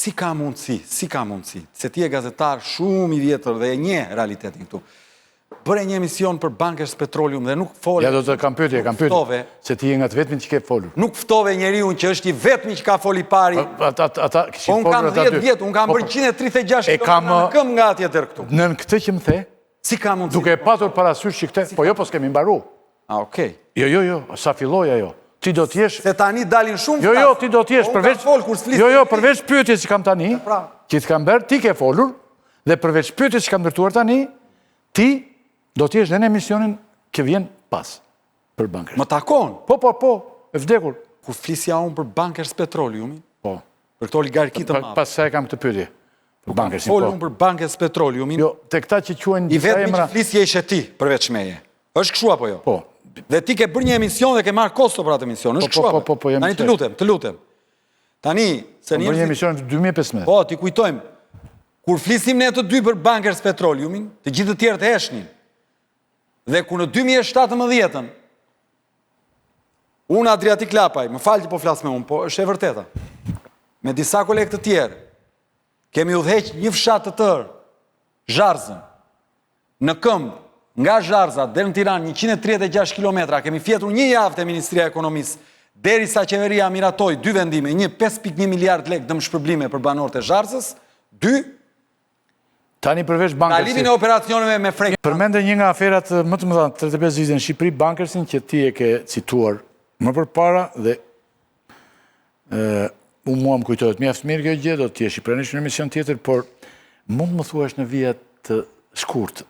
si ka mundësi, se ti e gazetar shumë i vjetër dhe e nje realitetin këtu. Bërë një emision për Bankers Petroleum dhe nuk fole... Ja do të kam pyetje, se ti e nga të vetëmin që ke folur. Nuk ftove njeriun që është i vetëmi që ka foli pari. Unë kam 10 vjetë, unë kam bërë 136 km në këm nga atje tërë këtu. Në këtë që më the, si ka mundësi? duke e patur parasysh që këte, po s'kemi mbaru. A, okej. Jo, sa filloj ajo. Ti do t'jesh... Se tani dalin shumë... Jo, ti do t'jesh, përveç pyetjes që kam tani, që të kam bërë, ti ke folur, dhe përveç pyetjes që kam ndërtuar tani, ti do t'jesh në emisionin që vjen pas për Bankers. Më takon? Po, e vdekur. Kur flisja unë për Bankers Petroleumi, po, për këto oligarki të madhe. Pas sa e kam të pyetje. Për Bankersin, po. Folun për Bankers Petroleumi. Jo, te këta që quajnë... I vetëmi që flisje ishe ti, përveç meje. Është kështu apo jo? Po. Dhe ti ke bërë një emision dhe ke marrë kosto për atë emision. Është kështu apo? Po, jam Tani të lutem. Tani, se bërë një emision 2015. Po, ti kujtojmë. Kur flisim ne të dy për Bankers Petroleumin, të gjithë të tjerë të heshnin. Dhe ku në 2017-ën, unë Adriatik Lapaj, më falë që po flasë me unë, po është e vërteta, me disa kolegë të tjerë, kemi udheq një fshat të tërë, Zharzën, në këmbë, nga Zharza dhe në Tiranë 136 km, kemi fjetur një javë të Ministria e Ekonomisë, deri sa qeveria miratoi 2 vendime, 5.1 miliard lek dëmë shpërblime për banorët e Zharzës, 2, tani përveç Bankersin... Talimin e operacioneve me frek... Përmende një nga aferat më të mëdha 35 vite në Shqipëri, Bankersin, që ti e ke cituar më përpara dhe unë mua më kujtohet mjaft mirë kjo gjë, do t'jesh i pranesh në emision tjetër, por mund më thuash në vijat të shkurt,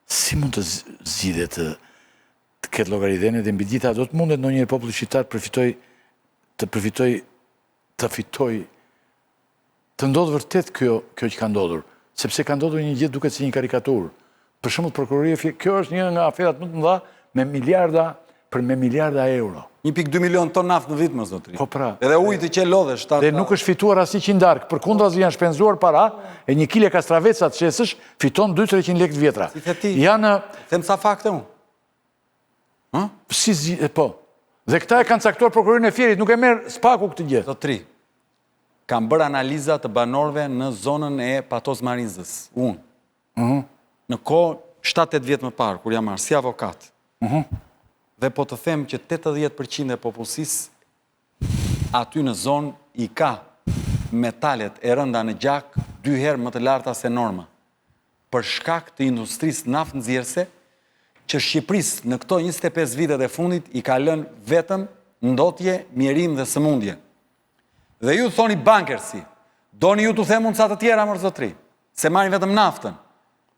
si mund të zgjidhet të ketë llogaridhënie dhe mbi gjitha do të mundet ndonjëherë populli shqiptar të ndodhë vërtet kjo që ka ndodhur. Sepse ka ndodhur një gjë duket si një karikaturë. Për shembull prokuroria, kjo është një nga aferat më të mëdha me miliarda euro. 1.2 milion ton naftë në vit, më zotëri. Po pra. Edhe ujë të qelodhesh. Dhe nuk është fituar asnjë qindark. Përkundrazi janë shpenzuar para e 1 kile kastraveca të çesësh fiton 200-300 lekë të vjetra. Si the ti? Janë them sa fakte unë. Po. Dhe këta e kanë caktuar prokurorin e Fierit, nuk e merr spaku këtë gjë. Zotëri, kam bërë analiza të banorëve në zonën e Patos Marizës, unë. Në kohë 7-8 vjetë më parë, kur jam marrë si avokat. Dhe po të them që 80% e popullsisë aty në zonë i ka metalet e rënda në gjak 2 herë më të larta se norma. Për shkak të industrisë naftënxjerrëse që Shqipërisë në këto 25 vitet e fundit i ka lënë vetëm ndotje, mjerim dhe sëmundje. Dhe ju thoni Bankersi, doni ju të them mundësa të tjera mërë zotri, se marrin vetëm naftën.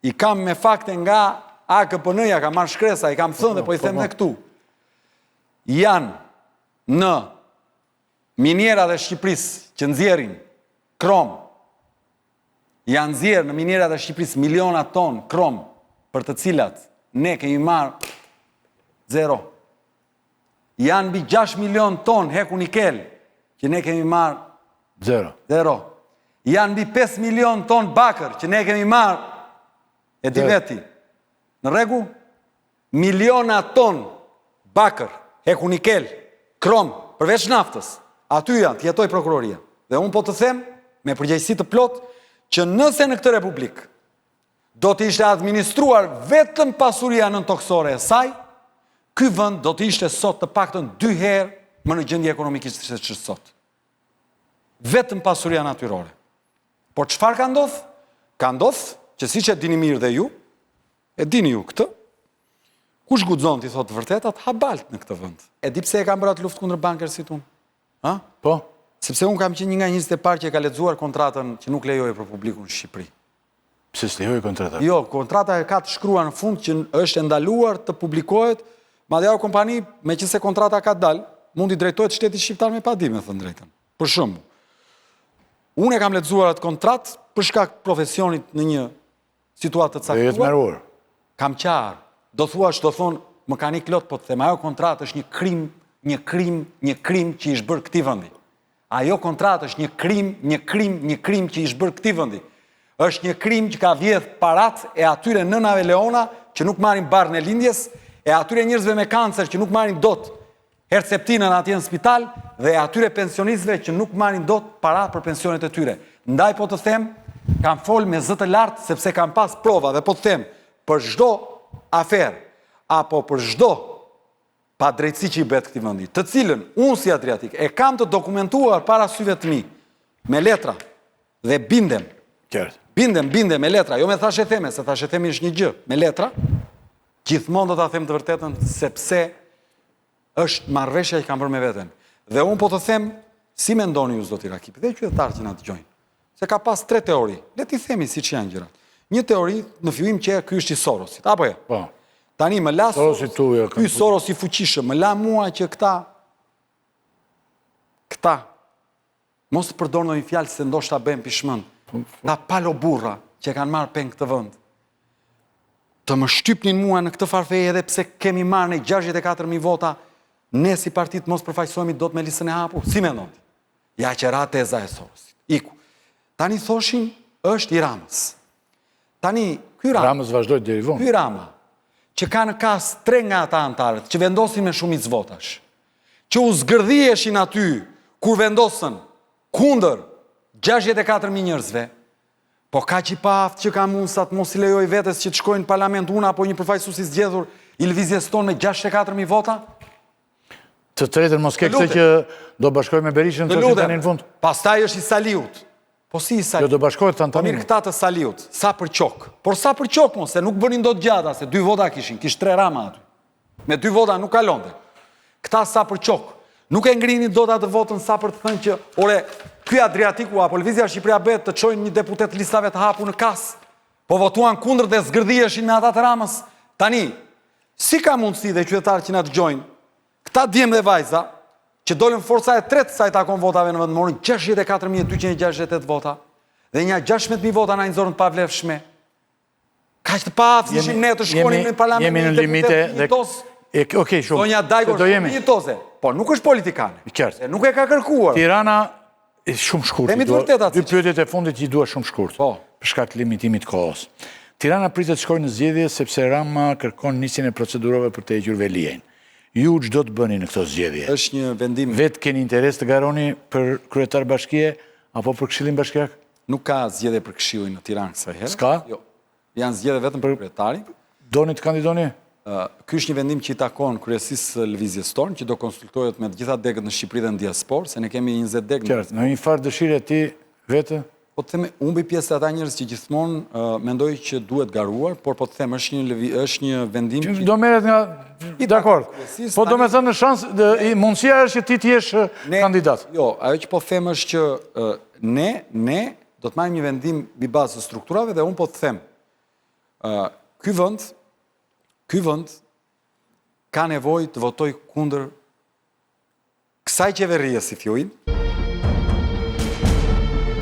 I kam me fakte nga AKPN-ja, ka marrë shkresa, i kam thënë dhe po i them dhe këtu. Janë në minjera dhe Shqipërisë që nxjerrin krom, janë nxjerrë në minjera dhe Shqipërisë miliona ton krom, për të cilat ne kemi marrë 0. Janë mbi 6 milion ton heku nikel, që ne kemi marrë 0. Janë mbi 5 milion ton bakër, që ne kemi marrë, e di veti, në regu, miliona ton bakër, heku nikel, krom, përveç naftës, aty janë, të jetoj prokuroria. Dhe unë po të them, me përgjegjësi të plot, që nëse në këtë republik, do të ishte administruar vetëm pasuria nën toksore e saj, ky vend do të ishte sot të paktën 2 herë më në gjendje ekonomikisht se që sot. Vetëm pasuria natyrore. Por çfarë ka ndodhur? Ka ndodhur që siç e dini mirë dhe ju, e dini ju këtë, kush guxon ti thotë vërtetat, ha balt në këtë vend. E di pse e kam bërë atë luftë kundër Bankersit unë? Ha? Po. Sepse unë kam qenë një nga njerëzit e parë që e ka lexuar kontratën që nuk lejoje për publikun në Shqipëri. Pse s'lejoj kontrata? Jo, kontrata e ka të shkruar në fund që është ndaluar të publikohet, madje ajo kompani, meqense kontrata ka dalë, mundi drejtohet shtetit shqiptar me padim, me thënë drejtën. Për shembull, unë e kam lexuar atë kontratë për shkak profesionit në një situatë të caktuar. Dhe jetë meruar. Kam qarë. Do thonë, më ka një klot, po të them, ajo kontratë është një krim që ish bërë këtij vendi. Ajo kontratë është një krim që ish bërë këtij vendi. Është një krim që ka vjedh parat e atyre nënave leona që nuk marrin barën e lindjes, e atyre njerëzve me kancer që nuk marrin dot herceptinën atje në spital, dhe atyre pensionistëve që nuk marrin dot para për pensionet e tyre. Ndaj po të them, kam fol me zë të lartë sepse kam pas prova dhe po të them, për çdo aferë apo për çdo pa drejtësi që i bet këtij vendi, të cilën unë si Adriatik e kam të dokumentuar para syve të mi me letra dhe bindem. Qartë. Bindem me letra, jo me thashe theme, se thashe theme është një gjë, me letra, gjithmonë do ta them të vërtetën sepse është marrëveshja që kam bërë me veten. Dhe unë po të them, si mendoni ju zoti Rakipi, dhe qytetarët që na dëgjojnë, se ka pas 3 teori. Le t'i themi siç janë gjërat. Një teori në fillim që ky është i Sorosit, apo jo? Po. Tani më la Sorosi tuaj. ky Soros i fuqishëm, më la mua që këta mos të përdor ndonjë fjalë se ndoshta bëjmë pishmend. Ta palo burra që kanë marrë peng këtë vend. Të më shtypnin mua në këtë farfeje edhe pse kemi marrë në 64.000 vota, ne si partit mos përfaqësohemi dot me listën e hapur. Si mendon ti? Ja që ra teza e Sorosit. Iku. Tani thoshin është i Ramës. Tani ky Ramës vazhdoi deri vonë. Ky Rama që ka në kas 3 nga ata antarët që vendosin me shumicë votash, që u zgërdhieshin aty kur vendosën kundër 64.000 njerëzve, po ka që i paft që ka mundësat mos i lejoj vetes që të shkojnë në parlament una apo një përfaqësues i zgjedhur i lëvizjes tonë me 64.000 vota? Të tretën mos ke këtë që do bashkoj me Berishën të që tani në fund. Pastaj është i Saliut. Po si i Saliut? Jo do bashkojt të Po tani. mirë këta të Saliut, sa për qok. Por sa për qok mos, se nuk bënin do të gjata, se 2 vota kishin, kish 3 Rama aty. Me 2 vota nuk kalonte. Këta sa për qok. Nuk e ngrinin do të atë votën sa për të thënë që, ore, ky Adriatiku apo Lëvizja Shqipëria Bet të çojnë një deputet listave të hapur në kas, po votuan kundër dhe zgërdhieshin me ata të Ramës. Tani, si ka mundësi dhe qytetarët që na dëgjojnë, këta djemë dhe vajza, që dolën forca e tretë sa i takon votave në vend, morën 64.268 vota, dhe një 16.000 vota na nxorën të pavlefshme. Kaq të paaft ishim ne të shkonim në parlament. Jemi në limite dhe okej, shumë. Sonja Dajgor një toze, po nuk është politikane. Qartë. Nuk e ka kërkuar. Tirana shumë shkurt. Themi të vërtetë atë. 2 pyetjet e fundit që i dua shumë shkurt. Po. Për shkak të limitimit të kohës. Tirana pritet të shkojë në zgjedhje sepse Rama kërkon nisjen e procedurave për të hequr Veliajin. Ju ç'do të bëni në këto zgjedhje? Është një vendim. Vetë keni interes të garoni për kryetar bashkie apo për këshillin bashkiak? Nuk ka zgjedhje për këshillin në Tiranë kësaj herë. S'ka? Jo. Janë zgjedhje vetëm për kryetarin. Doni të kandidoni? Ky është një vendim që i takon kryesisë së lëvizjes tonë, që do konsultohet me të gjitha degët në Shqipëri dhe në diasporë, se ne kemi 20 degë. Qartë, në një farë dëshire ti vetë? Po të theme, unë bëj pjesë ata njerëz që gjithmonë mendoj që duhet garuar, por po të them është një vendim që do merret nga dakord. Po do me thënë në shans mundësia është që ti të jesh kandidat. Jo, ajo që po them është që ne do të marrim një vendim mbi bazë të strukturave dhe unë po të them ky vend ka nevojë të votoj kundër kësaj qeverie si fillojnë.